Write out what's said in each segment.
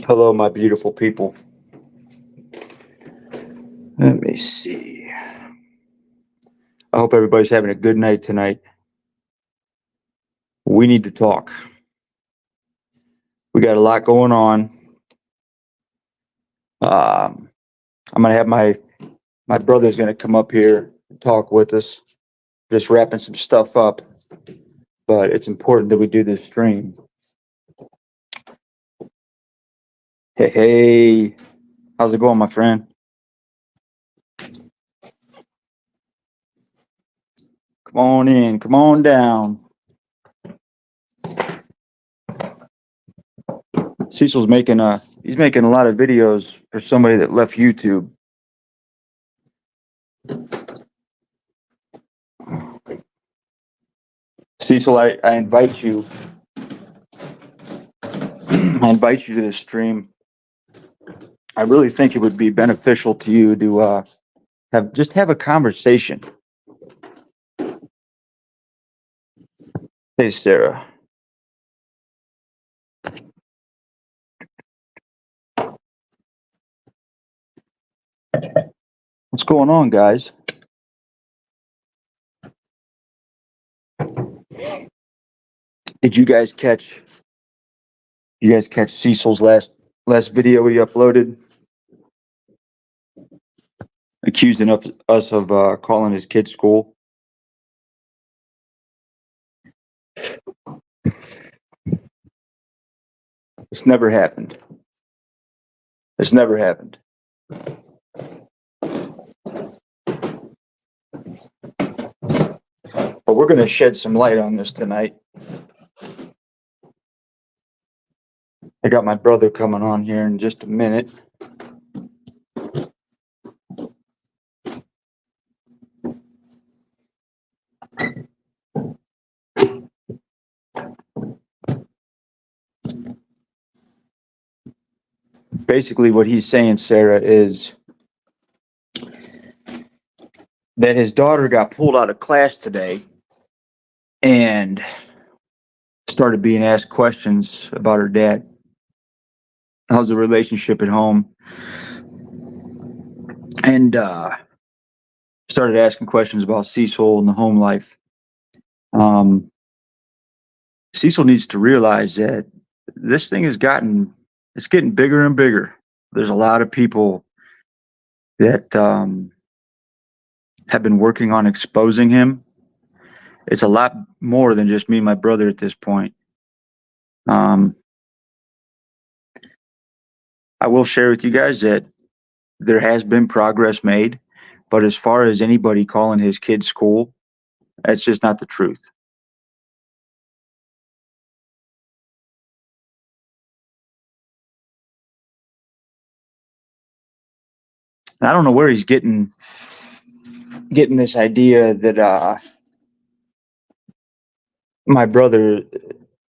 Hello, my beautiful people. Let me see. I hope everybody's having a good night tonight. We need to talk. We got a lot going on. Um, I'm gonna have my brother's gonna come up here and talk with us. Just wrapping some stuff up, but it's important that we do this stream. Hey, hey, how's it going, my friend? Come on in, come on down. Cecil's making a lot of videos for somebody that left YouTube. Cecil, I invite you. I invite you to this stream. I really think it would be beneficial to you to have a conversation. Hey, Sarah. What's going on, guys? Did you guys catch Cecil's last video he uploaded? Accusing us of calling his kid school. It's never happened. It's never happened. But we're going to shed some light on this tonight. I got my brother coming on here in just a minute. Basically, what he's saying, Sarah, is that his daughter got pulled out of class today and started being asked questions about her dad. How's the relationship at home? And started asking questions about Cecil and the home life. Cecil needs to realize that this thing it's getting bigger and bigger. There's a lot of people that have been working on exposing him. It's a lot more than just me and my brother at this point. I will share with you guys that there has been progress made, but as far as anybody calling his kid school, that's just not the truth. And I don't know where he's getting this idea that my brother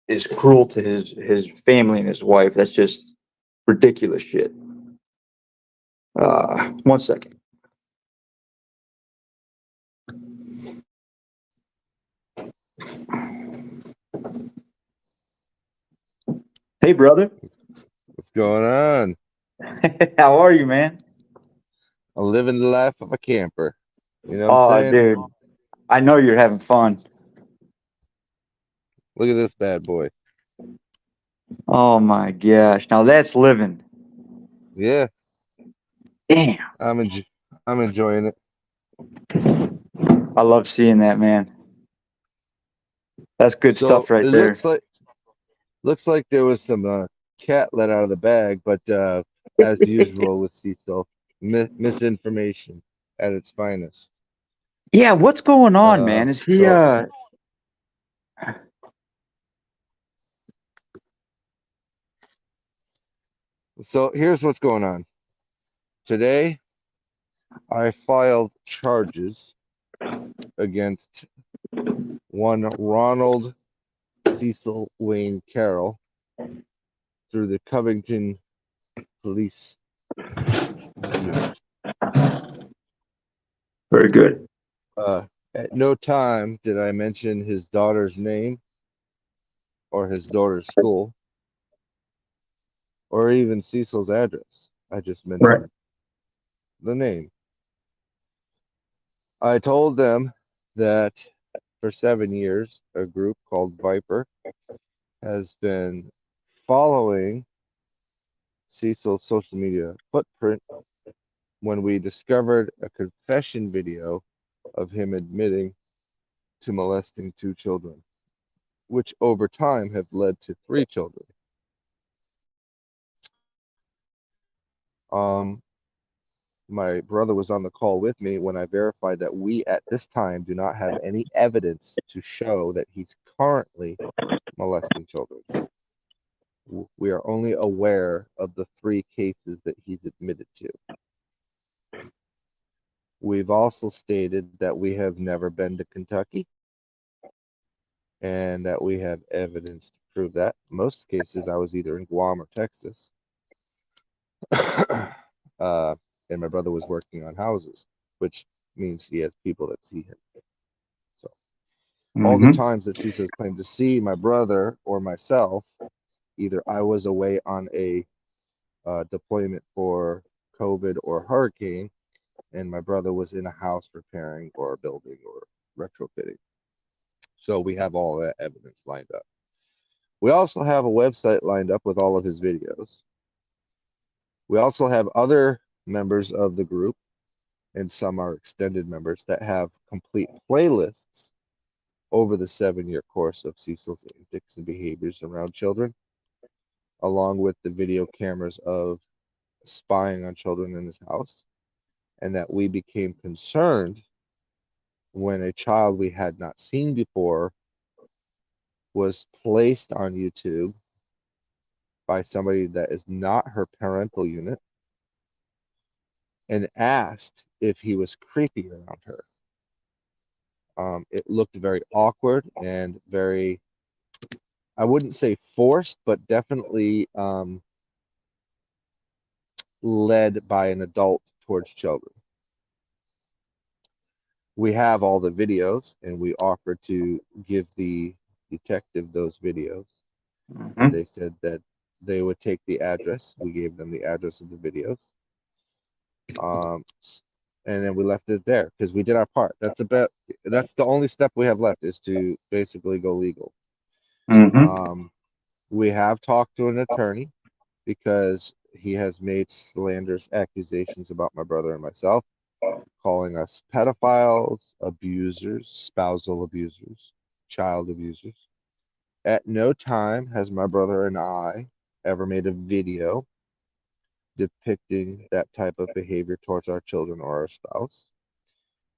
is cruel to his family and his wife. That's just ridiculous shit. One second. Hey, brother. What's going on? How are you, man? I'm living the life of a camper. You know what I'm Oh, saying? dude, I know you're having fun. Look at this bad boy. Oh my gosh, now that's living. Yeah, Damn, I'm I'm enjoying it. I love seeing that, man. That's good So stuff right it there. looks like there was some cat let out of the bag, but as usual with Cecil, misinformation at its finest. Yeah, what's going on, Uh, man? Is he so so here's what's going on. Today, I filed charges against one Ronald Cecil Wayne Carroll through the Covington Police Unit. very good? At no time did I mention his daughter's name or his daughter's school or even Cecil's address. I just Right. mentioned the name. I told them that for 7 years, a group called Viper has been following Cecil's social media footprint when we discovered a confession video of him admitting to molesting 2 children, which over time have led to 3 children. Um, my brother was on the call with me when I verified that we at this time do not have any evidence to show that he's currently molesting children. We are only aware of the 3 cases that he's admitted to. We've also stated that we have never been to Kentucky and that we have evidence to prove that. Most cases, I was either in Guam or Texas. uh, and my brother was working on houses, which means he has people that see him. So all the Mm-hmm. times that Cecil's claimed to see my brother or myself, either I was away on a deployment for COVID or hurricane, and my brother was in a house repairing or building or retrofitting. So we have all that evidence lined up. We also have a website lined up with all of his videos. We also have other members of the group, and some are extended members, that have complete playlists over the 7 year course of Cecil's antics and behaviors around children, along with the video cameras of spying on children in his house, and that we became concerned when a child we had not seen before was placed on YouTube by somebody that is not her parental unit and asked if he was creepy around her. It looked very awkward and very, I wouldn't say forced, but definitely led by an adult towards children. We have all the videos, and we offered to give the detective those videos. Mm-hmm. They said that they would take the address. We gave them the address of the videos. Um, and then we left it there because we did our part. That's the only step we have left, is to basically go legal. Mm-hmm. Um, we have talked to an attorney because he has made slanderous accusations about my brother and myself, calling us pedophiles, abusers, spousal abusers, child abusers. At no time has my brother and I ever made a video depicting that type of behavior towards our children or our spouse.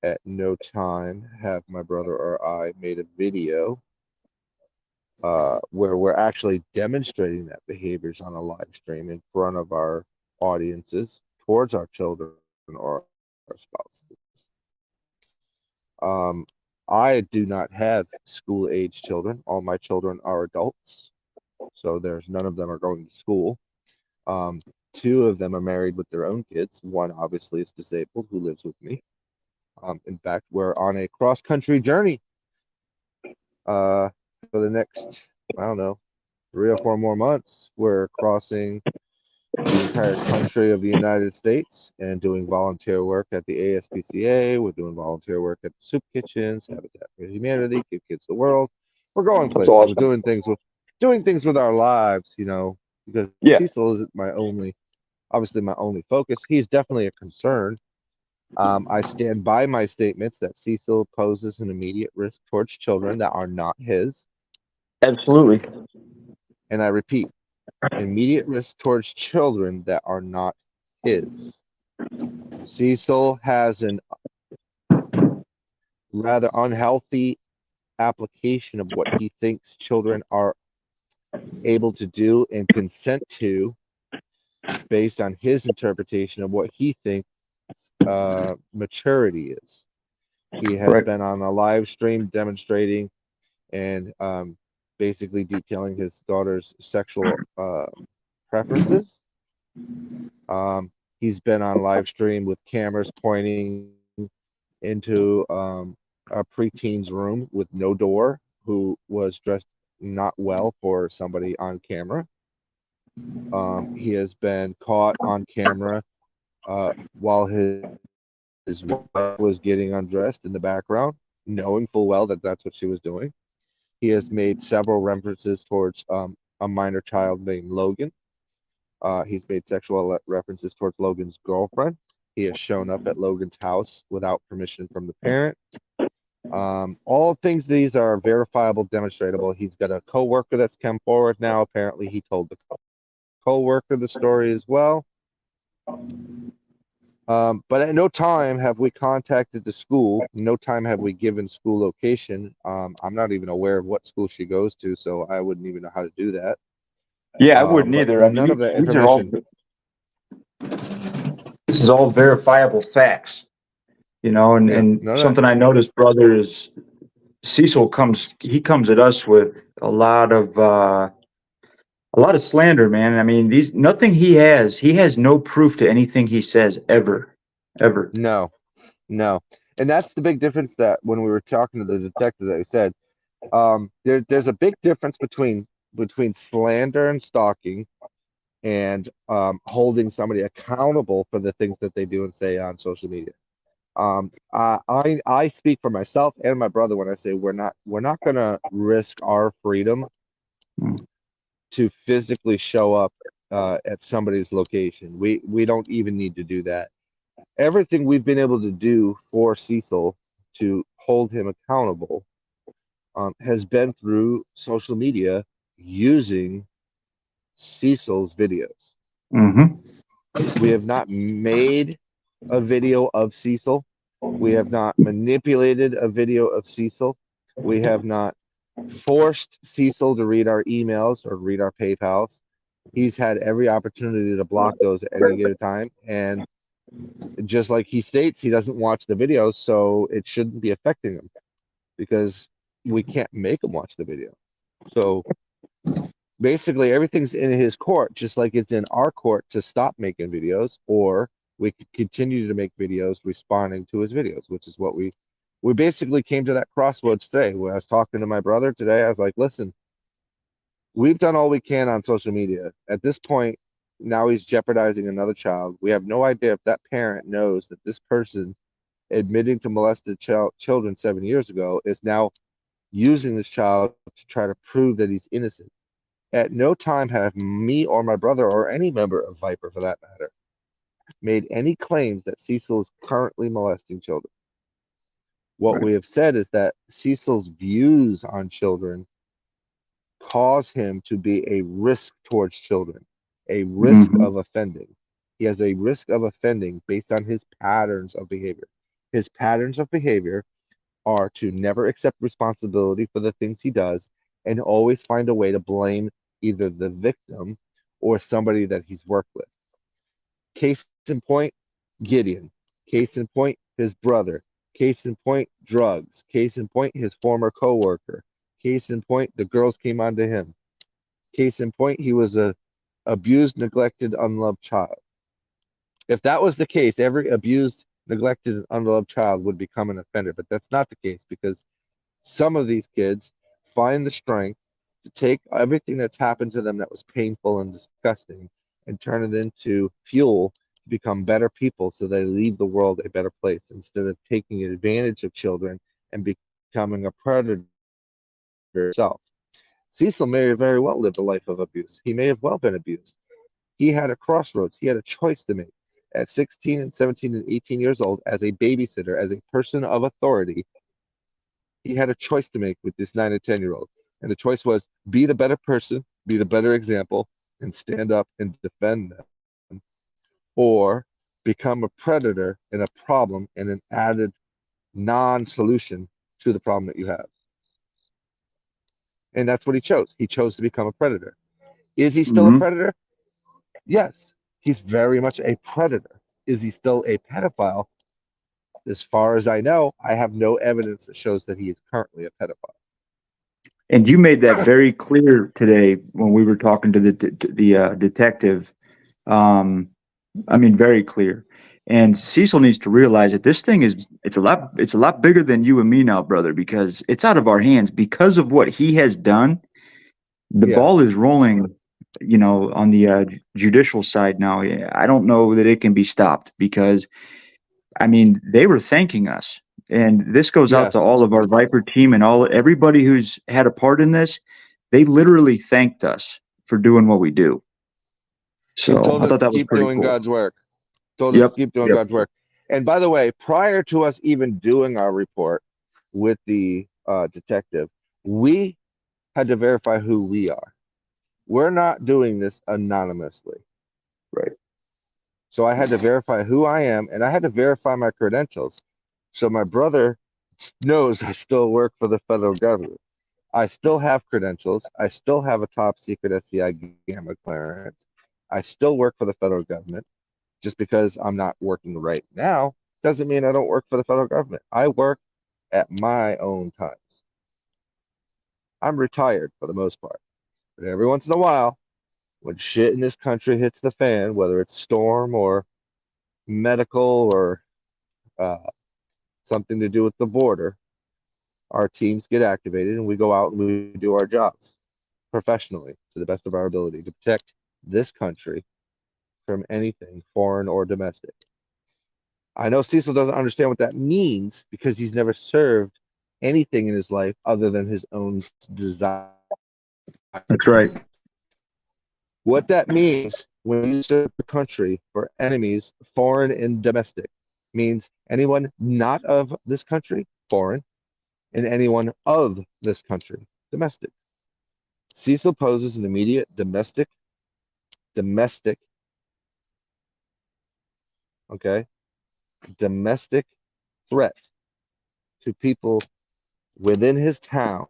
At no time have my brother or I made a video where we're actually demonstrating that behaviors on a live stream in front of our audiences towards our children or our spouses. Um, I do not have school age children. All my children are adults, so there's none of them are going to school. Um, 2 of them are married with their own kids. One obviously is disabled, who lives with me. In fact, we're on a cross country journey for the next, I don't know, 3 or 4 more months. We're crossing the entire country of the United States and doing volunteer work at the ASPCA. We're doing volunteer work at the soup kitchens, Habitat for Humanity, Give Kids the World. We're going That's places. We're awesome. doing things with our lives, because Yeah, Cecil isn't obviously my only focus. He's definitely a concern. I stand by my statements that Cecil poses an immediate risk towards children that are not his. absolutely. And I repeat, immediate risk towards children that are not his. Cecil has an rather unhealthy application of what he thinks children are able to do and consent to based on his interpretation of what he thinks maturity is. He has Right. been on a live stream demonstrating and basically detailing his daughter's sexual preferences. He's been on live stream with cameras pointing into a preteen's room with no door, who was dressed not well for somebody on camera. He has been caught on camera while his wife was getting undressed in the background, knowing full well that that's what she was doing. He has made several references towards a minor child named Logan. He's made sexual references towards Logan's girlfriend. He has shown up at Logan's house without permission from the parent. All things these are verifiable, demonstrable. He's got a coworker that's come forward now. Apparently, he told the coworker the story as well. But at no time have we contacted the school. No time have we given school location. I'm not even aware of what school she goes to, so I wouldn't even know how to do that. Yeah, I wouldn't But either. I mean, none of that these are all, information. this is all verifiable facts, you know, Yeah, and none of something I noticed, brother, is Cecil he comes at us with a lot of slander, man. I mean, nothing he has no proof to anything he says ever, ever. no, no. And that's the big difference that when we were talking to the detective that we said, there's a big difference between slander and stalking and holding somebody accountable for the things that they do and say on social media. I speak for myself and my brother when I say we're not gonna risk our freedom Mm. to physically show up at somebody's location. We don't even need to do that. Everything we've been able to do for Cecil to hold him accountable has been through social media using Cecil's videos. Mm-hmm. We have not made a video of Cecil. We have not manipulated a video of Cecil. We have not forced Cecil to read our emails or read our PayPals. He's had every opportunity to block those at any given time. And just like he states, he doesn't watch the videos, so it shouldn't be affecting him because we can't make him watch the video. So basically everything's in his court, just like it's in our court to stop making videos, or we could continue to make videos responding to his videos, which is what we basically came to that crossroads today. When I was talking to my brother today, I was like, listen, we've done all we can on social media. At this point, now he's jeopardizing another child. We have no idea if that parent knows that this person admitting to molested children 7 years ago is now using this child to try to prove that he's innocent. At no time have me or my brother or any member of Viper, for that matter, made any claims that Cecil is currently molesting children. What Right. we have said is that Cecil's views on children cause him to be a risk towards children, a risk Mm-hmm. of offending. He has a risk of offending based on his patterns of behavior. His patterns of behavior are to never accept responsibility for the things he does and always find a way to blame either the victim or somebody that he's worked with. Case in point, Gideon. Case in point, his brother. Case in point, drugs. Case in point, his former coworker. Case in point, the girls came onto him. Case in point, he was a abused, neglected, unloved child. If that was the case, every abused, neglected, and unloved child would become an offender. But that's not the case because some of these kids find the strength to take everything that's happened to them that was painful and disgusting and turn it into fuel to become better people so they leave the world a better place instead of taking advantage of children and becoming a predator himself. Cecil may have very well lived a life of abuse. He may have well been abused. He had a crossroads. He had a choice to make. At 16 and 17 and 18 years old, as a babysitter, as a person of authority, he had a choice to make with this 9 and 10-year-old. And the choice was be the better person, be the better example, and stand up and defend them, or become a predator and a problem and an added non solution to the problem that you have. And that's what he chose. He chose to become a predator. Is he still a Mm-hmm. predator? Yes, he's very much a predator. Is he still a pedophile? As far as I know, I have no evidence that shows that he is currently a pedophile. And you made that very clear today when we were talking to the detective. Um, I mean, very clear. And Cecil needs to realize that this thing is it's a lot bigger than you and me now, brother, because it's out of our hands because of what he has done. The Yeah, ball is rolling on the judicial side now, I don't know that it can be stopped because, I mean, they were thanking us. And this goes out to Yes. all of our Viper team and everybody who's had a part in this. They literally thanked us for doing what we do. He So told I us thought to that was keep pretty doing cool. God's work. Told us to Yep. keep doing Yep. God's work. And by the way, prior to us even doing our report with the detective, we had to verify who we are. We're not doing this anonymously. Right. So I had to verify who I am and I had to verify my credentials. So my brother knows I still work for the federal government. I still have credentials. I still have a top secret SCI gamma clearance. I still work for the federal government. Just because I'm not working right now doesn't mean I don't work for the federal government. I work at my own times. I'm retired for the most part. But every once in a while, when shit in this country hits the fan, whether it's storm or medical or uh, something to do with the border, our teams get activated and we go out and we do our jobs professionally to the best of our ability to protect this country from anything foreign or domestic. I know Cecil doesn't understand what that means because he's never served anything in his life other than his own desires. That's right. What that means when you serve the country for enemies, foreign and domestic, means anyone not of this country, foreign, and anyone of this country, domestic. Cecil poses an immediate domestic, okay, domestic threat to people within his town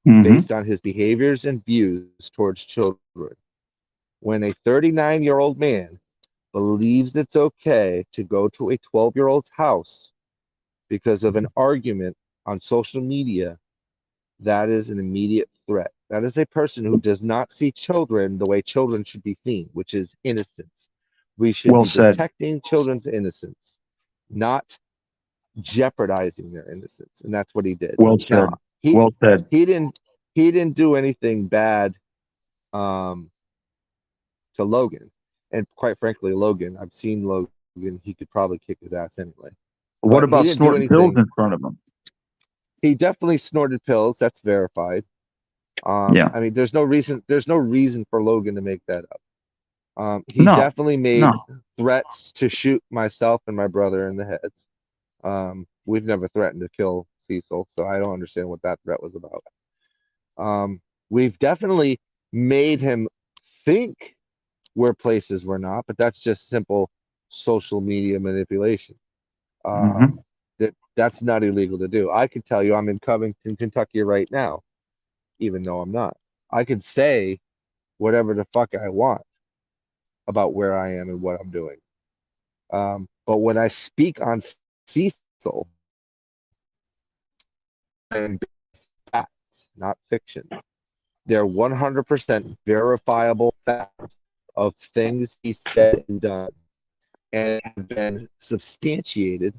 Mm-hmm. based on his behaviors and views towards children. When a 39-year-old man believes it's okay to go to a 12-year-old's house because of an argument on social media, that is an immediate threat. That is a person who does not see children the way children should be seen, which is innocence. We should Well be said. protecting children's innocence, not jeopardizing their innocence. And that's what he did. Well Now, said. he Well said. he didn't he didn't do anything bad um, to Logan. And quite frankly, Logan, I've seen Logan. He could probably kick his ass anyway. What But he about didn't do snorting pills anything. in front of them? He definitely snorted pills. That's verified. Yeah. I mean, there's no reason. There's no reason for Logan to make that up. He No. definitely made No. threats to shoot myself and my brother in the heads. We've never threatened to kill Cecil, so I don't understand what that threat was about. We've definitely made him think where places were not, but that's just simple social media manipulation. Mm-hmm. That's not illegal to do. I could tell you I'm in Covington, Kentucky right now, even though I'm not. I could say whatever the fuck I want about where I am and what I'm doing. But when I speak on Cecil, I'm facts, not fiction. They're 100% verifiable facts of things he said and done, and have been substantiated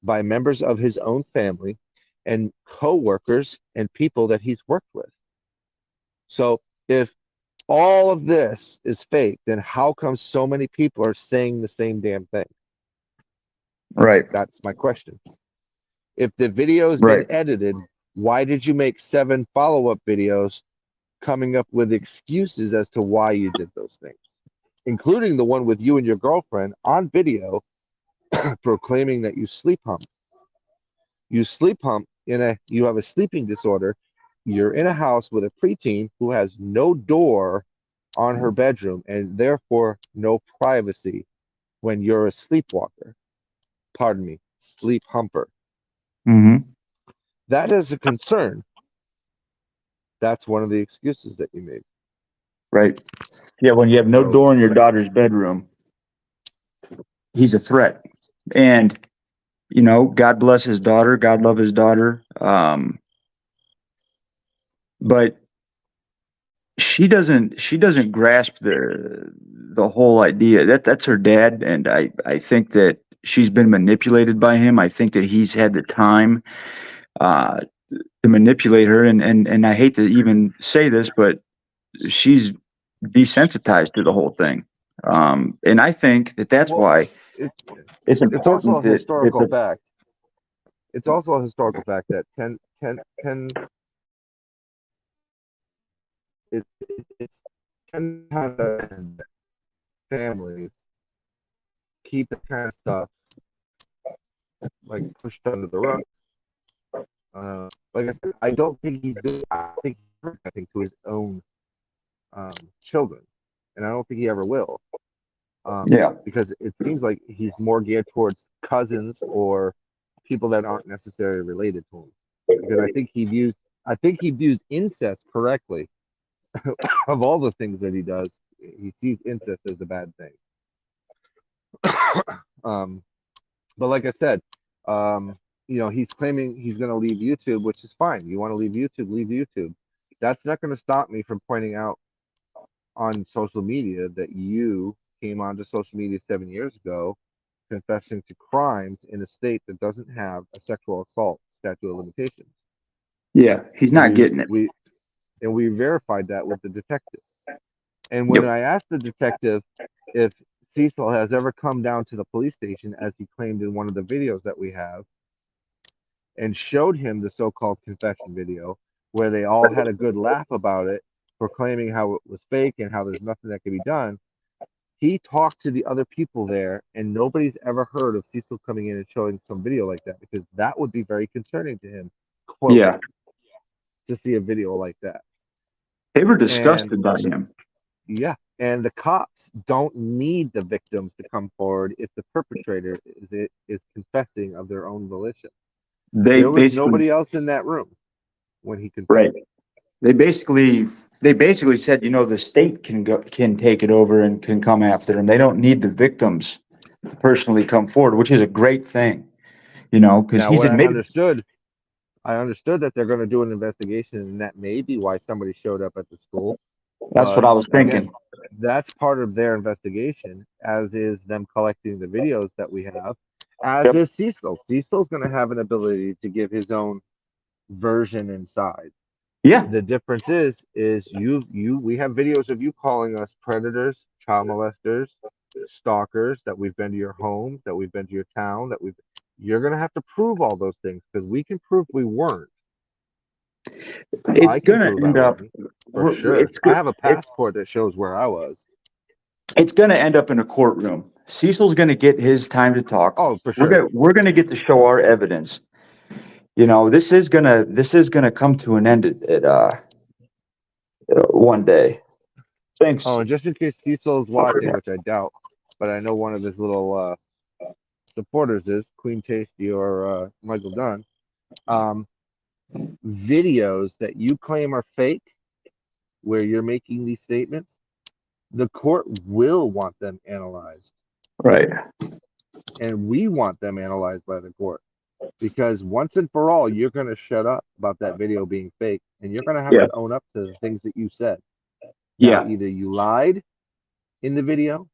by members of his own family and co-workers and people that he's worked with. So if all of this is fake, then how come so many people are saying the same damn thing? Right. That's my question. If the video has been Right. edited, why did you make 7 follow-up videos coming up with excuses as to why you did those things, including the one with you and your girlfriend on video proclaiming that you sleep hump? You sleep hump you have a sleeping disorder. You're in a house with a preteen who has no door on her bedroom and therefore no privacy when you're a sleepwalker. Pardon me, sleep humper. Mm-hmm. That is a concern. That's one of the excuses that you made. Right. Yeah. When you have no So door in your daughter's bedroom, he's a threat. And God bless his daughter. God love his daughter. But she doesn't grasp the whole idea that that's her dad, and I think that she's been manipulated by him. I think that he's had the time uh, to manipulate her, and I hate to even say this, but she's desensitized to the whole thing. And I think that that's Well, why it, it's it's also important a that historical the, fact. It's also a historical fact that 10 it's 10 times out of 10 that families keep that kind of stuff like pushed under the rug. Like I said, I don't think he's doing. I think he's thing to his own children, and I don't think he ever will, yeah, because it seems like he's more geared towards cousins or people that aren't necessarily related to him. Because I think he views incest correctly. Of all the things that he does, he sees incest as a bad thing. um, but like I said, he's claiming he's going to leave YouTube, which is fine. You want to leave YouTube, leave YouTube. That's not going to stop me from pointing out on social media that you came onto social media 7 years ago confessing to crimes in a state that doesn't have a sexual assault statute of limitations. yeah, he's And not getting it. we verified that with the detective. And when Yep. I asked the detective if Cecil has ever come down to the police station, as he claimed in one of the videos that we have, and showed him the so-called confession video, where they all had a good laugh about it, proclaiming how it was fake and how there's nothing that can be done, he talked to the other people there, and nobody's ever heard of Cecil coming in and showing some video like that, because that would be very concerning to him, quote, Yeah, to see a video like that. they were And disgusted by him. yeah, and the cops don't need the victims to come forward if the perpetrator is confessing of their own volition. They There was basically, nobody else in that room when he right. confessed. They basically said, the state can take it over and can come after him. They don't need the victims to personally come forward, which is a great thing, because Now, he's what admitted. I understood that they're going to do an investigation, and that may be why somebody showed up at the school. That's what But I was again, thinking. that's part of their investigation, as is them collecting the videos that we have, as Yep. is Cecil. Cecil's going to have an ability to give his own version inside. Yeah. The difference is we have videos of you calling us predators, child molesters, stalkers, that we've been to your home, that we've been to your town, you're going to have to prove all those things, because we can prove we weren't. It's I can gonna prove I end up. wasn't, for sure. It's I good. have a passport that shows where I was. It's gonna end up in a courtroom. Cecil's gonna get his time to talk. Oh, for We're sure. gonna we're gonna get to show our evidence. This is gonna come to an end at one day. Thanks. Oh, and just in case Cecil's watching, which I doubt, but I know one of his little supporters is Queen Tasty or Michael Dunn. Um, Videos that you claim are fake, where you're making these statements, the court will want them analyzed, Right. and we want them analyzed by the court, because once and for all, you're going to shut up about that video being fake, and you're going to have Yeah. to own up to the things that you said. Now, Yeah. either you lied in the video,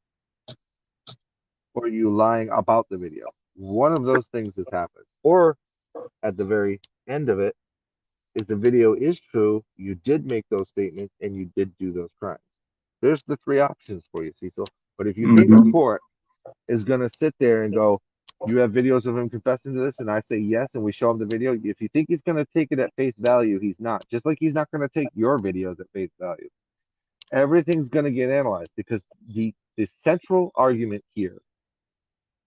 or you lying about the video. One of those things has happened. Or at the very end of it, is the video is true, you did make those statements, and you did do those crimes. There's the three options for you, Cecil. But if you think a Hmm. court is going to sit there and go, you have videos of him confessing to this, and I say yes, and we show him the video, if you think he's going to take it at face value, he's not. Just like he's not going to take your videos at face value. Everything's going to get analyzed, because the central argument here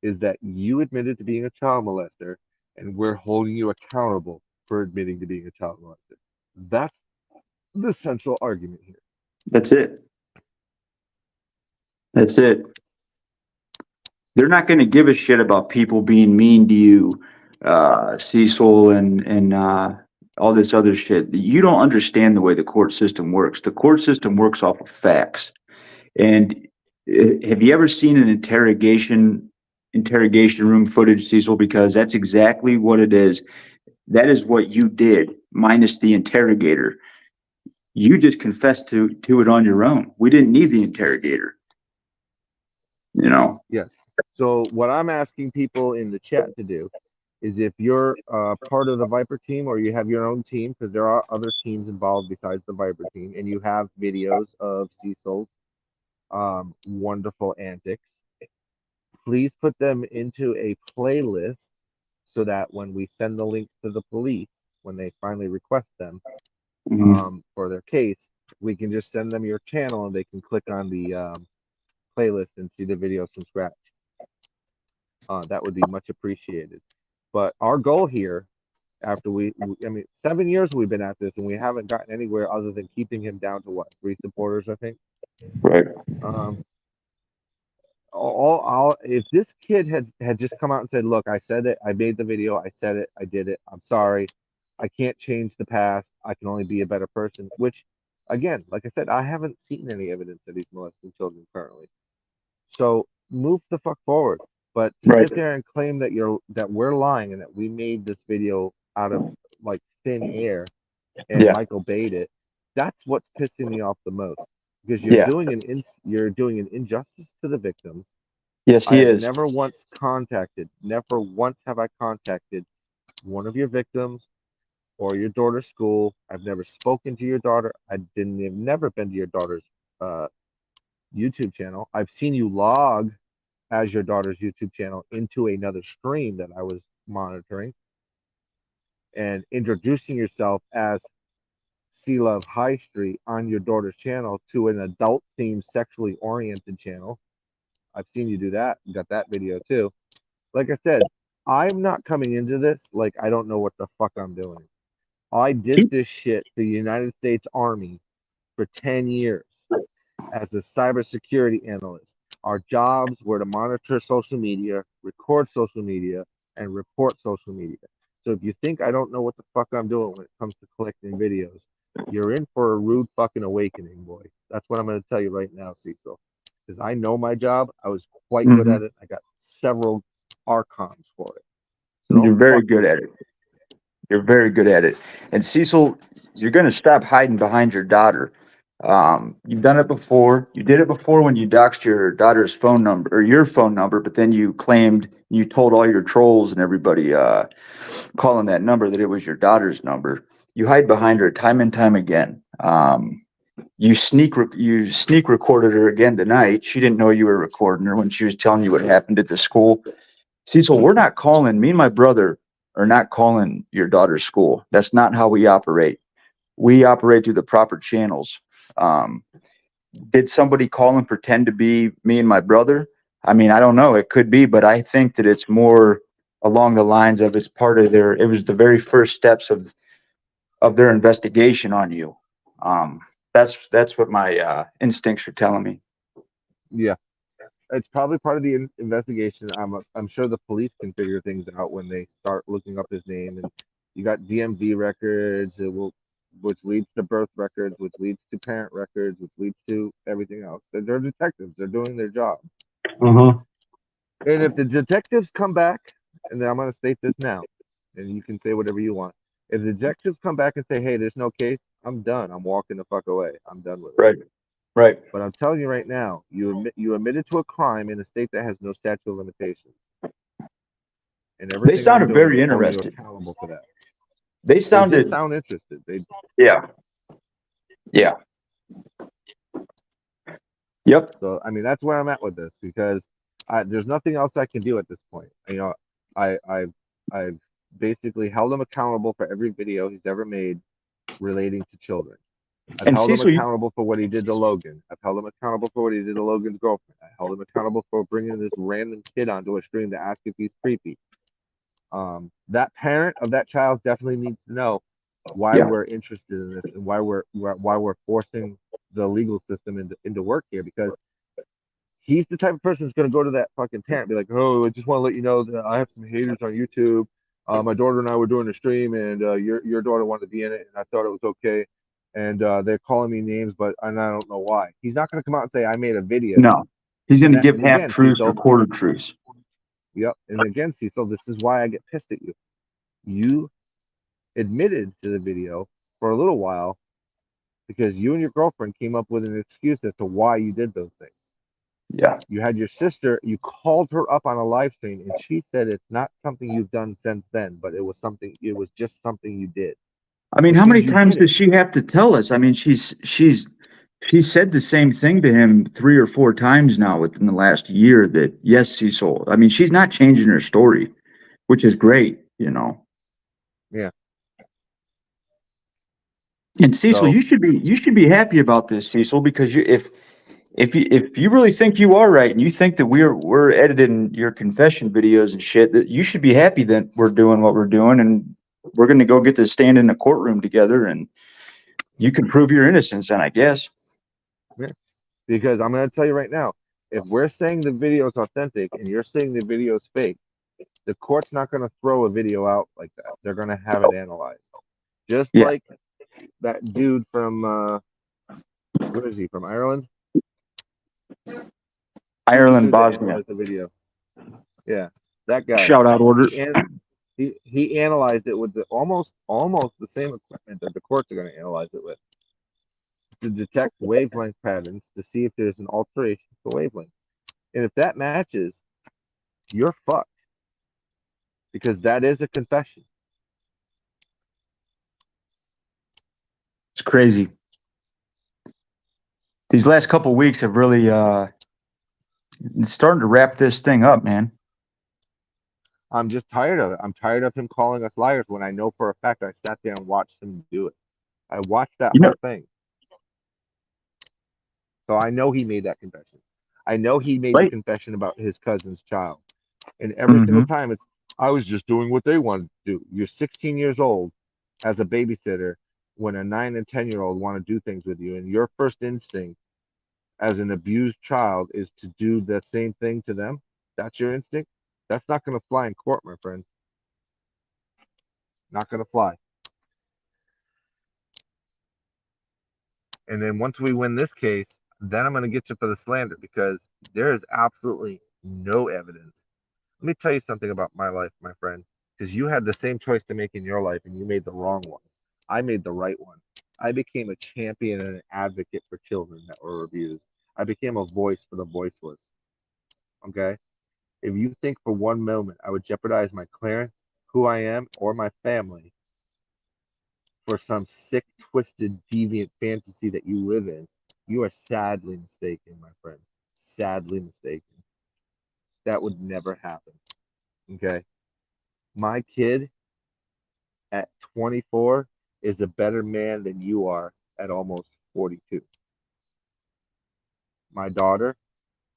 is that you admitted to being a child molester, and we're holding you accountable for admitting to being a child molester. That's the central argument here. That's it. That's it. They're not going to give a shit about people being mean to you, Cecil, and all this other shit. You don't understand the way the court system works. The court system works off of facts. And have you ever seen an interrogation room footage, Cecil? Because that's exactly what it is. That is what you did, minus the interrogator. You just confessed to it on your own. We didn't need the interrogator. You know. Yes. So what I'm asking people in the chat to do is if you're part of the Viper team or you have your own team, because there are other teams involved besides the Viper team, and you have videos of Cecil's wonderful antics, please put them into a playlist so that when we send the links to the police, when they finally request them Mhm. for their case, we can just send them your channel and they can click on the playlist and see the videos from scratch. That would be much appreciated. But our goal here, after I mean, 7 years we've been at this and we haven't gotten anywhere other than keeping him down to what, 3 supporters, I think. Right. Um, if this kid had just come out and said, "Look, I said it, I made the video, I said it, I did it, I'm sorry, I can't change the past, I can only be a better person," which, again, like I said, I haven't seen any evidence that he's molesting children currently. So move the fuck forward. But to Right. sit there and claim that we're lying and that we made this video out of like thin air and Yeah. Michael Bayed it, that's what's pissing me off the most because Yeah. you're doing an injustice to the victims. Yes, I he have is. never once have I contacted one of your victims or your daughter's school. I've never spoken to your daughter. Have never been to your daughter's uh, YouTube channel. I've seen you log as your daughter's YouTube channel into another stream that I was monitoring and introducing yourself as Sea Love High Street on your daughter's channel to an adult themed sexually oriented channel. I've seen you do that. You got that video too. Like I said, I'm not coming into this like I don't know what the fuck I'm doing. I did Keep. this shit for the United States Army for 10 years as a cybersecurity analyst. Our jobs were to monitor social media, record social media, and report social media. So if you think I don't know what the fuck I'm doing when it comes to collecting videos, you're in for a rude fucking awakening, boy. That's what I'm going to tell you right now, Cecil. Because I know my job. I was quite good Hmm. at it. I got several archons for it. So You're don't very fuck good with at me. it. You're very good at it. And Cecil, you're going to stop hiding behind your daughter. You've done it before. You did it before when you doxed your daughter's phone number or your phone number, but then you claimed you told all your trolls and everybody calling that number that it was your daughter's number. You hide behind her time and time again. You sneak recorded her again tonight. She didn't know you were recording her when she was telling you what happened at the school. Cecil, we're not calling, me and my brother are not calling your daughter's school. That's not how we operate. We operate through the proper channels. Um, did somebody call and pretend to be me and my brother? I mean, I don't know. It could be, but I think that it's more along the lines of it's part of their, it was the very first steps of their investigation on you. Um, that's what my instincts are telling me. Yeah. It's probably part of the investigation. I'm sure the police can figure things out when they start looking up his name. And you got DMV records, which leads to birth records, which leads to parent records, which leads to everything else. They're detectives. They're doing their job. Uh-huh. And if the detectives come back, and I'm going to state this now, and you can say whatever you want. If the detectives come back and say, "Hey, there's no case," I'm done. I'm walking the fuck away. I'm done with it. Right. Right. But I'm telling you right now, you admitted to a crime in a state that has no statute of limitations, and They everything I'm sounded doing is very holding you interested. accountable for that. They They did sounded, sound interested. They yeah, yeah, yep. So I mean that's where I'm at with this because there's nothing else I can do at this point. I've basically held him accountable for every video he's ever made relating to children. I've And held him Cecil, accountable for what he did to Logan. I've held him accountable for what he did to Logan's girlfriend. I held him accountable for bringing this random kid onto a stream to ask if he's creepy. That parent of that child definitely needs to know why yeah, we're interested in this and why we're forcing the legal system into work here because he's the type of person that's going to go to that fucking parent and be like, "Oh, I just want to let you know that I have some haters on YouTube. My daughter and I were doing a stream, and your daughter wanted to be in it, and I thought it was okay. And they're calling me names, and I don't know why." He's not going to come out and say I made a video. no. He's going to give And half again, truths or Cecil, quarter truths. yep. And again, Cecil, this is why I get pissed at you. You admitted to the video for a little while because you and your girlfriend came up with an excuse as to why you did those things. Yeah. You had your sister, you called her up on a live stream, and she said it's not something you've done since then, but it was just something you did, I mean, which how many means you times did does it. she have to tell us? I mean, she said the same thing to him 3 or 4 times now within the last year that yes, Cecil. I mean, she's not changing her story, which is great, you know. Yeah. And Cecil, So you should be happy about this, Cecil, because if you really think you are right and you think that we're editing your confession videos and shit, that you should be happy that we're doing what we're doing and we're going to go get to stand in a courtroom together and you can prove your innocence. And I guess, yeah, because I'm gonna tell you right now, if we're saying the video is authentic and you're saying the video is fake, the court's not gonna throw a video out like that. They're gonna have it analyzed. Just yeah, like that dude from where is he from Ireland? Who's the Ireland, dude that Bosnia, analyzed the video? Yeah, that guy. shout out order. He an- he analyzed it with the almost the same equipment that the courts are going to analyze it with to detect wavelength patterns to see if there's an alteration to wavelength. And if that matches, you're fucked because that is a confession. It's crazy. These last couple weeks have really it's starting to wrap this thing up, man. I'm just tired of it. I'm tired of him calling us liars when I know for a fact I sat there and watched him do it. I watched that You know, whole thing. So I know he made that confession. I know he made the right? confession about his cousin's child. And every single Hmm. time it's, I was just doing what they wanted to do. You're 16 years old as a babysitter when a 9 and 10-year-old want to do things with you. And your first instinct as an abused child is to do the same thing to them. That's your instinct. That's not going to fly in court, my friend. Not going to fly. And then once we win this case, then I'm going to get you for the slander because there is absolutely no evidence. Let me tell you something about my life, my friend, because you had the same choice to make in your life and you made the wrong one. I made the right one. I became a champion and an advocate for children that were abused. I became a voice for the voiceless. Okay? If you think for one moment I would jeopardize my clearance, who I am, or my family for some sick, twisted, deviant fantasy that you live in, you are sadly mistaken, my friend. Sadly mistaken. That would never happen. Okay? My kid at 24 is a better man than you are at almost 42. My daughter,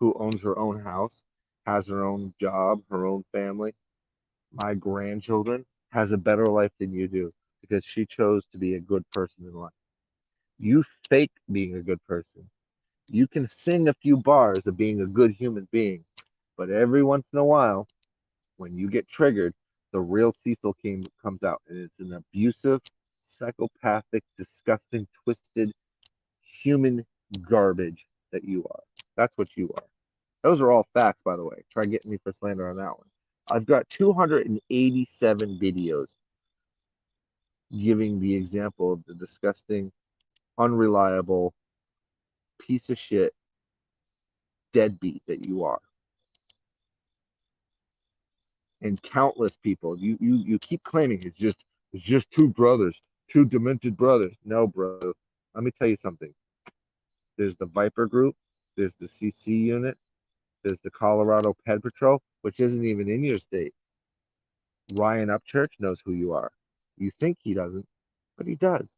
who owns her own house, has her own job, her own family, my grandchildren, has a better life than you do because she chose to be a good person in life. You fake being a good person. You can sing a few bars of being a good human being, but every once in a while, when you get triggered, the real Cecil comes out, and it's an abusive, psychopathic, disgusting, twisted human garbage that you are. That's what you are. Those are all facts, by the way. Try getting me for slander on that one. I've got 287 videos giving the example of the disgusting, unreliable piece of shit deadbeat that you are. And countless people. You keep claiming it's just two brothers, two demented brothers. No, bro. Let me tell you something. There's the Viper group, there's the CC unit, there's the Colorado Ped Patrol, which isn't even in your state. Ryan Upchurch knows who you are. You think he doesn't, but he does.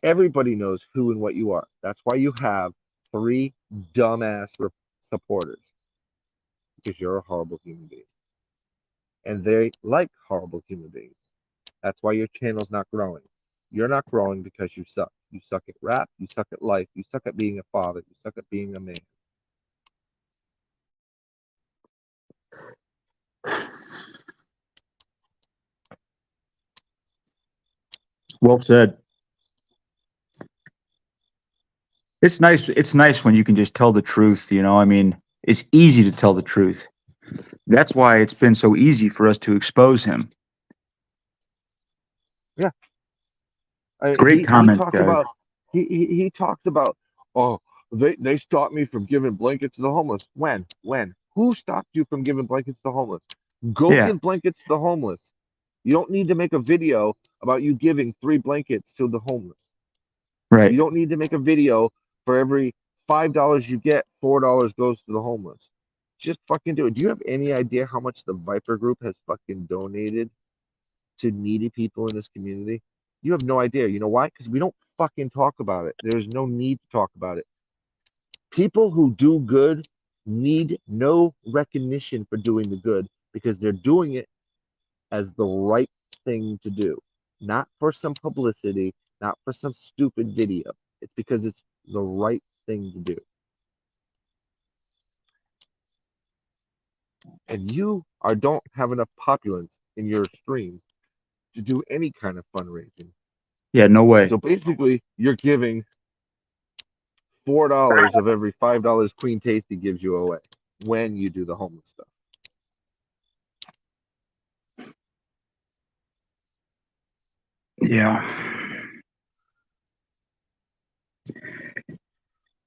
Everybody knows who and what you are. That's why you have three dumbass supporters because you're a horrible human being. And they like horrible human beings. That's why your channel's not growing. You're not growing because you suck. You suck at rap. You suck at life. You suck at being a father. You suck at being a man. Well said. It's nice. It's nice when you can just tell the truth. You know, I mean, it's easy to tell the truth. That's why it's been so easy for us to expose him. Yeah. Great He comments, talks guys. about he talks about, oh, They stopped me from giving blankets to the homeless. When? When? Who stopped you from giving blankets to the homeless? Go Yeah, give blankets to the homeless. You don't need to make a video about you giving 3 blankets to the homeless. right. You don't need to make a video for every $5 you get, $4 goes to the homeless. Just fucking do it. Do you have any idea how much the Viper Group has fucking donated to needy people in this community? You have no idea. You know why? Because we don't fucking talk about it. There's no need to talk about it. People who do good need no recognition for doing the good because they're doing it as the right thing to do, not for some publicity, not for some stupid video. It's because it's the right thing to do. And you are don't have enough populace in your streams to do any kind of fundraising. Yeah, no way. So basically, you're giving $4 of every $5 Queen Tasty gives you away when you do the homeless stuff. Yeah.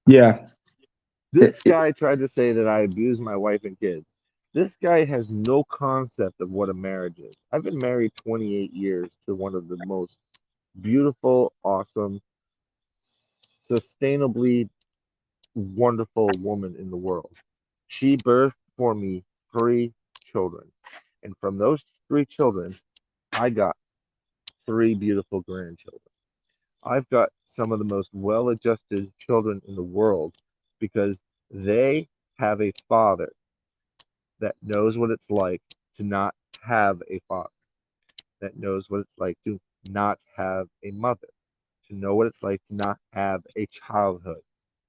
Yeah. This guy tried to say that I abuse my wife and kids. This guy has no concept of what a marriage is. I've been married 28 years to one of the most beautiful, awesome, sustainably wonderful woman in the world. She birthed for me 3 children. And from those 3 children, I got 3 beautiful grandchildren. I've got some of the most well adjusted children in the world because they have a father that knows what it's like to not have a father, that knows what it's like to not have a mother, to know what it's like to not have a childhood.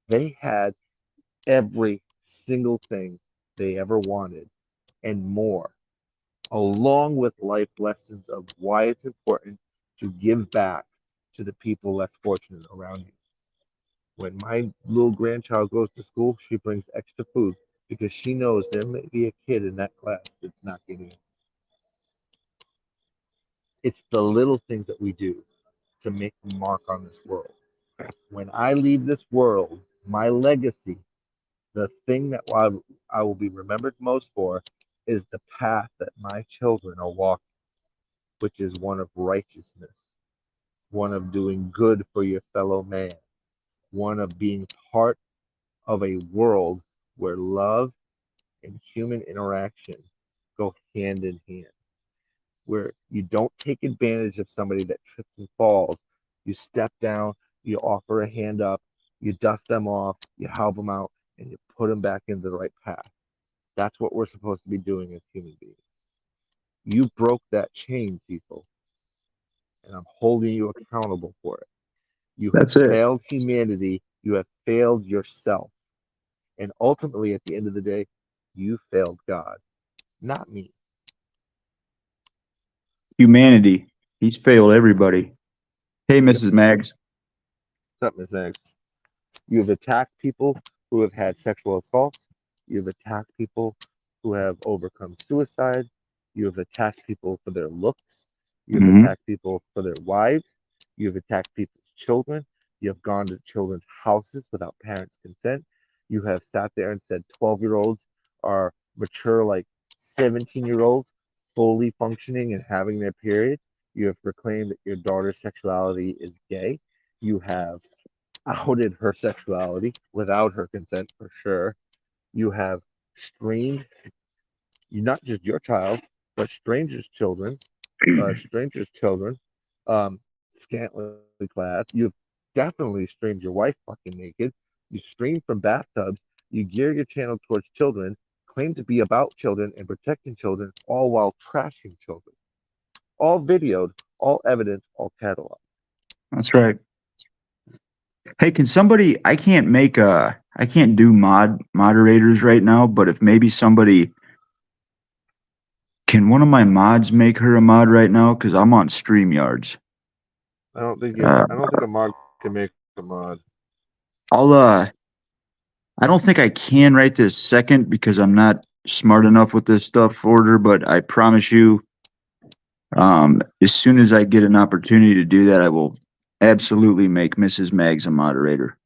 They had every single thing they ever wanted and more, along with life lessons of why it's important to give back to the people less fortunate around you. When my little grandchild goes to school, she brings extra food because she knows there may be a kid in that class that's not getting it. It's the little things that we do to make a mark on this world. When I leave this world, my legacy, the thing that I will be remembered most for, is the path that my children are walking, which is one of righteousness, one of doing good for your fellow man, one of being part of a world where love and human interaction go hand in hand, where you don't take advantage of somebody that trips and falls. You step down, you offer a hand up, you dust them off, you help them out, and you put them back into the right path. That's what we're supposed to be doing as human beings. You broke that chain, Cecil, and I'm holding you accountable for it. You have That's it. failed humanity, you have failed yourself, and ultimately, at the end of the day, you failed God, not me. Humanity. He's failed everybody. Hey, Yep. Mrs. Maggs. Something is next. You have attacked people who have had sexual assaults. You have attacked people who have overcome suicide. You have attacked people for their looks. You have Hmm. attacked people for their wives. You have attacked people's children. You have gone to children's houses without parents' consent. You have sat there and said 12-year-olds are mature like 17-year-olds, fully functioning and having their periods. You have proclaimed that your daughter's sexuality is gay. You have outed her sexuality without her consent for sure. You have streamed you not just your child, but strangers' children, scantily clad. You've definitely streamed your wife fucking naked. You stream from bathtubs. You gear your channel towards children, claim to be about children and protecting children, all while trashing children. All videoed, all evidence, all cataloged. That's right. Hey, can somebody? I can't do moderators right now. But if maybe somebody can, one of my mods make her a mod right now because I'm on StreamYards. Uh, I don't think a mod can make a mod. I'll I don't think I can right this second because I'm not smart enough with this stuff for her. But I promise you, as soon as I get an opportunity to do that, I will absolutely make Mrs. Maggs a moderator.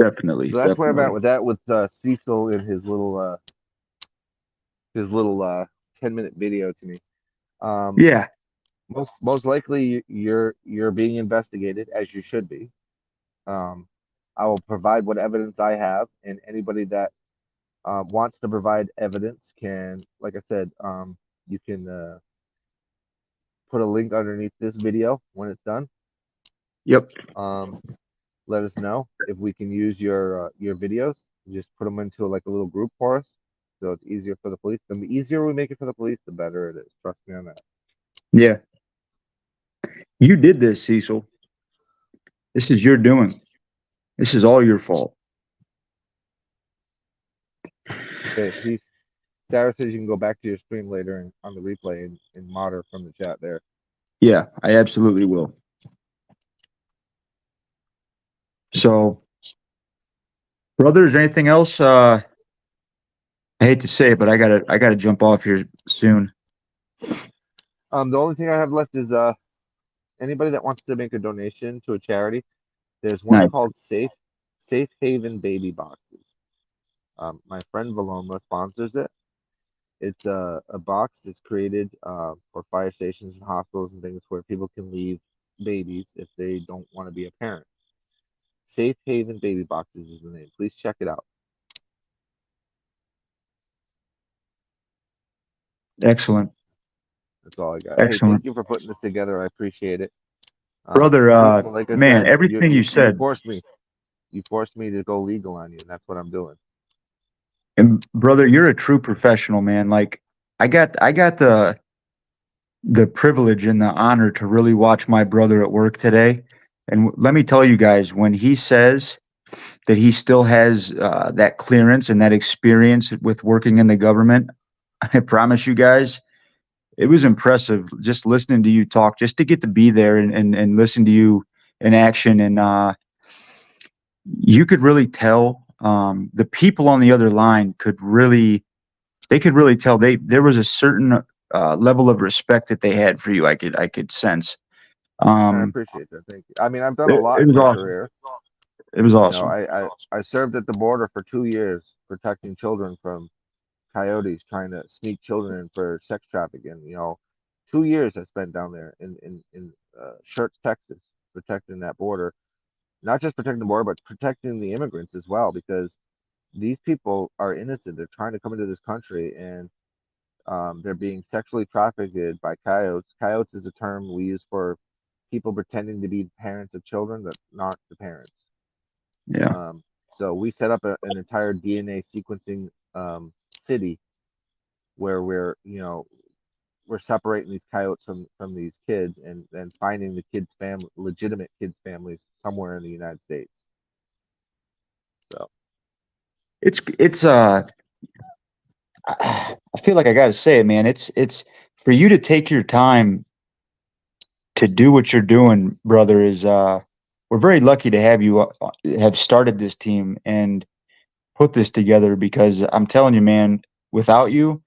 Definitely, So that's where I'm at definitely. with that, with Cecil and his little 10-minute video to me. Um, Yeah. most likely you're being investigated, as you should be. Um, I will provide what evidence I have, and anybody that wants to provide evidence can, like I said, you can put a link underneath this video when it's done. Yep. Um, let us know if we can use your videos. Just put them into like a little group for us, so it's easier for the police. The easier we make it for the police, the better it is. Trust me on that. Yeah. You did this, Cecil. This is your doing. This is all your fault. Okay, peace. Sarah says you can go back to your stream later and on the replay and mod her from the chat there. Yeah, I absolutely will. So, brother, is there anything else? I hate to say it, but I gotta jump off here soon. The only thing I have left is anybody that wants to make a donation to a charity. There's one Nice. called Safe Haven Baby Boxes. My friend Valoma sponsors it. It's a box that's created for fire stations and hospitals and things where people can leave babies if they don't want to be a parent. Safe Haven Baby Boxes is the name. Please check it out. Excellent. That's all I got. Hey, thank Excellent. you for putting this together. I appreciate it. Brother, Cecil, like I man, said, everything you you said, forced me. You forced me to go legal on you, and that's what I'm doing. and brother, you're a true professional, man. Like I got the privilege and the honor to really watch my brother at work today. And let me tell you guys, when he says that he still has that clearance and that experience with working in the government, I promise you guys, it was impressive just listening to you talk, just to get to be there and listen to you in action. And you could really tell the people on the other line they could really tell there was a certain level of respect that they had for you. I could sense. I Um, appreciate that. Thank you. I mean, I've done a it lot in was my awesome. career. It was You know, awesome. I served at the border for 2 years protecting children from coyotes trying to sneak children in for sex trafficking. 2 years I spent down there in Schertz, Texas, protecting that border. Not just protecting the border, but protecting the immigrants as well, because these people are innocent. They're trying to come into this country, and they're being sexually trafficked by coyotes. Coyotes is a term we use for people pretending to be parents of children that not the parents. Yeah. Um, so we set up an entire DNA sequencing city where we're separating these coyotes from these kids and finding the kids' legitimate kids' families somewhere in the United States. So It's I feel like I got to say it, man. It's for you to take your time to do what you're doing, brother. Is we're very lucky to have you have started this team and put this together because I'm telling you, man, without you,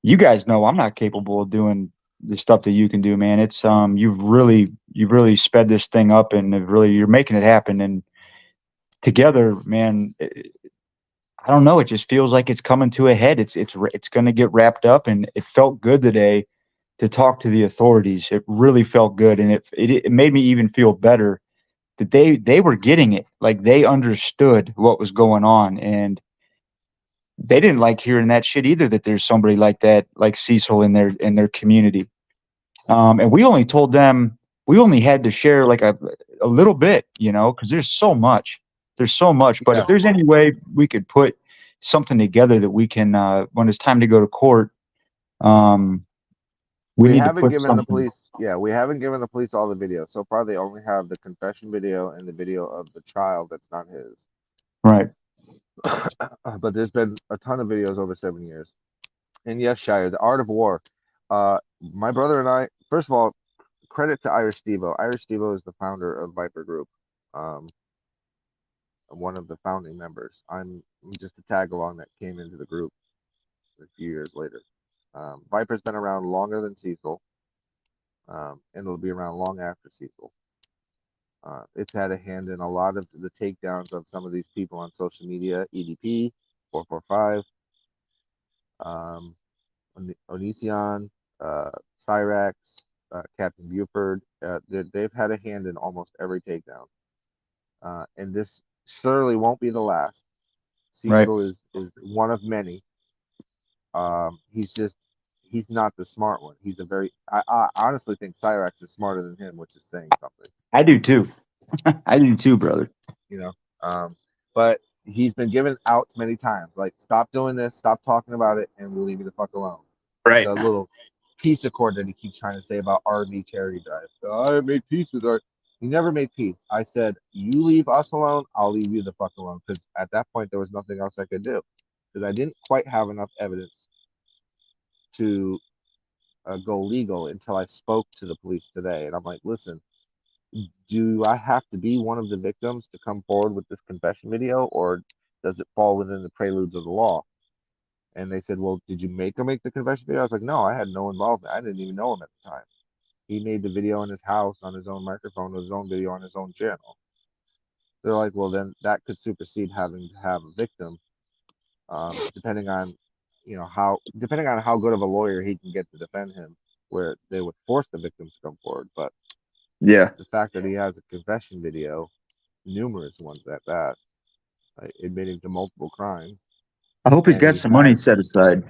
you guys know I'm not capable of doing the stuff that you can do, man. It's you've really sped this thing up and have really you're making it happen and together, man. I don't know. It just feels like it's coming to a head. It's going to get wrapped up, and it felt good today to talk to the authorities. It really felt good, and it made me even feel better that they were getting it. Like they understood what was going on, and they didn't like hearing that shit either. That there's somebody like that, like Cecil in their community. And we only told them we only had to share like a little bit, because there's so much. There's so much. But if yeah, there's any way we could put something together that we can, when it's time to go to court, um, we we need to haven't put given the something police. Yeah, we haven't given the police all the video so far. They only have the confession video and the video of the child that's not his. right. But there's been a ton of videos over 7 years. And yes, Shire, the art of war. My brother and I, first of all, credit to Irish Stevo. Irish Stevo is the founder of Viper Group, um, one of the founding members. I'm just a tag along that came into the group a few years later. Viper's been around longer than Cecil, and it'll be around long after Cecil. It's had a hand in a lot of the takedowns of some of these people on social media. EDP, 445, um, Onision, Cyrax, Captain Buford. They've had a hand in almost every takedown. And this surely won't be the last. Right. Cecil is one of many. He's not the smart one. He's a very I honestly think Cyrax is smarter than him, which is saying something. I do too. I do too, brother. You know. But he's been given outs many times. Like, stop doing this, stop talking about it, and we'll leave you the fuck alone. Right. The little peace accord that he keeps trying to say about RV charity drive. I made peace with our. He never made peace. I said, you leave us alone, I'll leave you the fuck alone. Because at that point, there was nothing else I could do. Because I didn't quite have enough evidence to go legal until I spoke to the police today. And I'm like, listen, do I have to be one of the victims to come forward with this confession video, or does it fall within the preludes of the law? And they said, well, did you make him make the confession video? I was like, no, I had no involvement. I didn't even know him at the time. He made the video in his house on his own microphone with his own video on his own channel. They're like, well, then that could supersede having to have a victim, depending on, depending on how good of a lawyer he can get to defend him, where they would force the victims to come forward. But Yeah. the fact that he has a confession video, numerous ones at that, admitting to multiple crimes, I hope he's and got he some money has, set aside.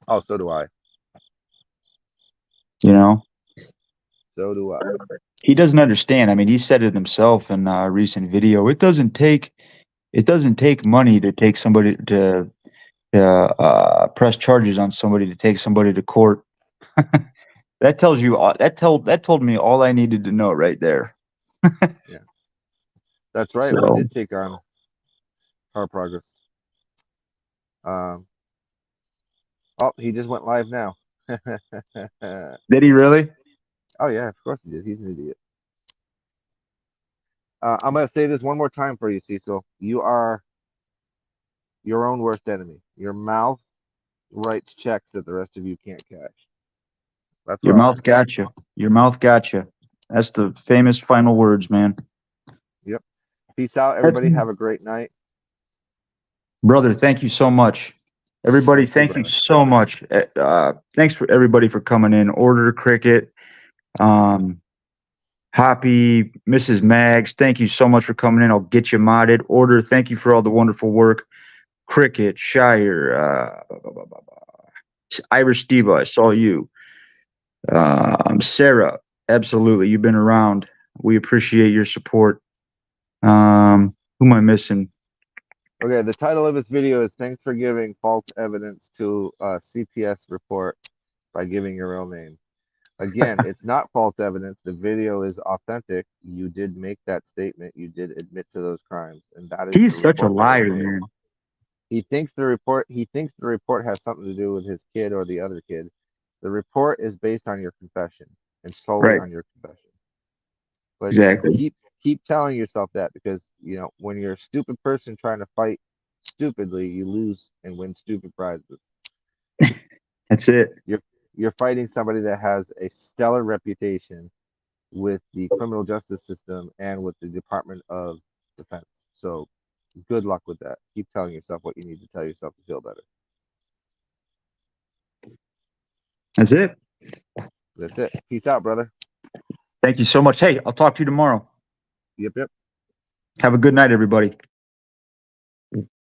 oh, so do I. You know, So do I. he doesn't understand. I mean, he said it himself in a recent video. It doesn't take money to take somebody to press charges on somebody, to take somebody to court. That tells you all, that told me all I needed to know right there. Yeah, that's right. We So did take on Hard Progress. Um, oh, he just went live now. Oh did he really? yeah, of course he did. He's an idiot. I'm gonna say this one more time for you, Cecil. You are your own worst enemy. Your mouth writes checks that the rest of you can't cash. That's Your what I'm mouth saying. got you. Your mouth got you. That's the famous final words, man. Yep. Peace out, That's everybody. Have a great night. brother. Thank you so much, everybody. Yes, sir, Thank you brother. so much. Thanks for everybody for coming in. Order Cricket. Um, Hoppy, Mrs. Mags, thank you so much for coming in. I'll get you modded. Order, thank you for all the wonderful work. Cricket, Shire, Irish Diva, I saw you. Sarah, absolutely, you've been around. We appreciate your support. Who am I missing? Okay, the title of this video is "Thanks for Giving False Evidence to a CPS Report by Giving Your Real Name." Again, it's not false evidence. The video is authentic. You did make that statement. You did admit to those crimes, and that is the He's such a report that was liar, made. man. He thinks the report has something to do with his kid or the other kid. The report is based on your confession and solely Right, on your confession. But exactly. keep telling yourself that, because when you're a stupid person trying to fight stupidly, you lose and win stupid prizes. That's it. You're fighting somebody that has a stellar reputation with the criminal justice system and with the Department of Defense. So good luck with that. Keep telling yourself what you need to tell yourself to feel better. That's it. That's it. Peace out, brother. Thank you so much. Hey, I'll talk to you tomorrow. Yep, yep. Have a good night, everybody.